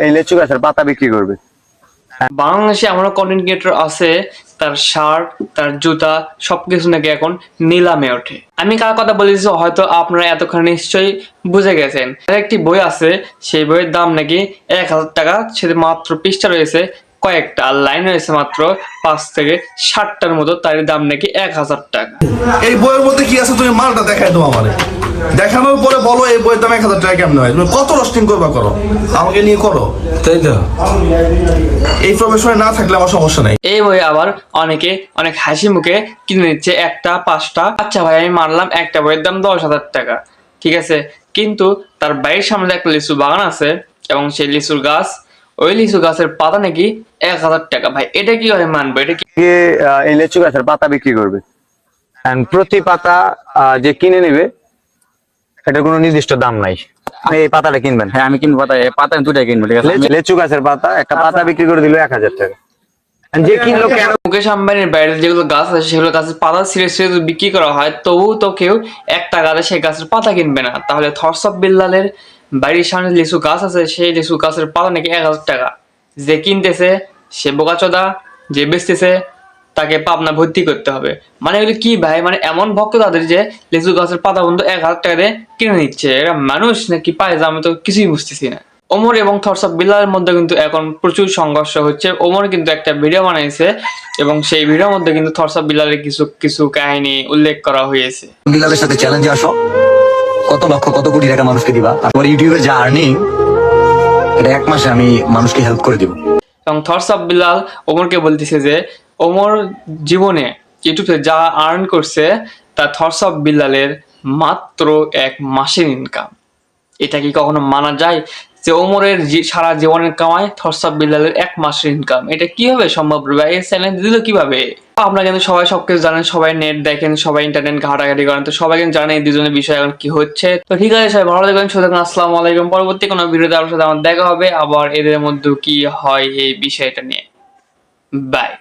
এই লিচু গাছের পাতা বিক্রি করবে। বাংলাদেশে এমন কন্টেন্ট ক্রিয়েটর আছে, তার শার্ট, তার জুতা সবকিছু নাকি এখন নিলামে ওঠে। আমি কার কথা বলেছি হয়তো আপনারা এতক্ষণ নিশ্চয়ই বুঝে গেছেন। একটি বই আছে, সেই বইয়ের দাম নাকি 1000 টাকা। সেটা মাত্র পৃষ্ঠা রয়েছে কয়েকটা, আর লাইন রয়েছে মাত্র 5 থেকে 60টার মতো, তার দাম নাকি 1000 টাকা। এই বইয়ের মধ্যে কি আছে তুমি মালটা দেখাই দাও আমারে, দেখানোর পরে বলো এই বইয়ের দাম 1000 টাকা কেমন হয়। তুমি কত রস্টিং করবা করো, আমাকে নিয়ে করো, তাই তো। এই প্রফেশনে না থাকলে আমার সমস্যা নাই। এই বই আবার অনেকে অনেক হাসি মুখে কিনে নিচ্ছে, একটা 5টা। আচ্ছা ভাই, আমি মানলাম একটা বইয়ের দাম 10,000 টাকা, ঠিক আছে, কিন্তু তার বাড়ির সামনে একটা লিচু বাগান আছে এবং সেই লিচুর গাছ, ওই লিচু গাছের পাতা নাকি 1000 টাকা। ভাই এটা কি হয় মানবো? এটা কি এই লিচু গাছের পাতা বিক্রি করবে। প্রতি পাতা যে কিনে নেবে এটা কোনো নির্দিষ্ট দাম নাই। আপনি এই পাতাটা কিনবেন? হ্যাঁ আমি কিনবো, পাতা দুটাই কিনবো, ঠিক আছে। লিচু গাছের পাতা, একটা পাতা বিক্রি করে দিল 1000 টাকা। যে কিনলো কেন? মুকেশ আম্বানির বাইরে যেগুলো গাছ আছে সেগুলো গাছের পাতা ছিঁড়ে ছিঁড়ে যদি বিক্রি করা হয়, তবুও তো কেউ 1 টাকাতে সেই গাছের পাতা কিনবে না। তাহলে থরস অফ বিল্লালের বাড়ির সামনে লিচু গাছ আছে, সেই লিচু গাছের পাতা নাকি 1000 টাকা। যে কিনতেছে সে বোকাচোদা, যে বেচতেছে তাকে পাবনা ভর্তি করতে হবে। মানে এগুলো কি ভাই? মানে এমন ভক্ত তাদের যে লিচু গাছের পাতা বন্ধু 1000 টাকা দিয়ে কিনে নিচ্ছে। এরা মানুষ নাকি পায়জা? আমি তো কিছুই বুঝতেছি না। ওমর এবং থরস অফ বিল্লালের মধ্যে কিন্তু এখন প্রচুর সংঘর্ষ হচ্ছে। ওমর কিন্তু একটা ভিডিও বানাইছে এবং সেই ভিডিওর মধ্যে কিন্তু থরস অফ বিল্লালের কিছু কিছু কাহিনী উল্লেখ করা হয়েছে। বিলালের সাথে চ্যালেঞ্জে আসো, কত লক্ষ কত কোটি টাকা মানুষকে দিবা, তারপর ইউটিউবে যা আর্নিং এটা 1 মাসে আমি মানুষকে হেল্প করে দিব। এবং থরস অফ বিল্লাল ওমরকে বলতেছে যে ওমর জীবনে ইউটিউবে যা আর্ন করছে তা থরস অফ বিল্লালের মাত্র 1 মাসের ইনকাম। এটা কি কখনো মানা যায় যে ওমরের সারা জীবনের কামাই থরস অফ বিল্লালের 1 মাসের ইনকাম? এটা কিভাবে সম্ভব ভাই? এই চ্যালেঞ্জ দিল কিভাবে? আপনারা কিন্তু সবাই সবকিছু জানেন, সবাই নেট দেখেন, সবাই ইন্টারনেট ঘাটাঘাটি করেন, তো সবাই কিন্তু জানেন এই দুজনের বিষয় এখন কি হচ্ছে। তো ঠিক আছে, সবাই ভালো থাকবেন, সুতরাং আসসালামু আলাইকুম। পরবর্তী কোনো ভিডিওতে আপনার সাথে আমার দেখা হবে আবার এদের মধ্যে কি হয় এই বিষয়টা নিয়ে। বাই।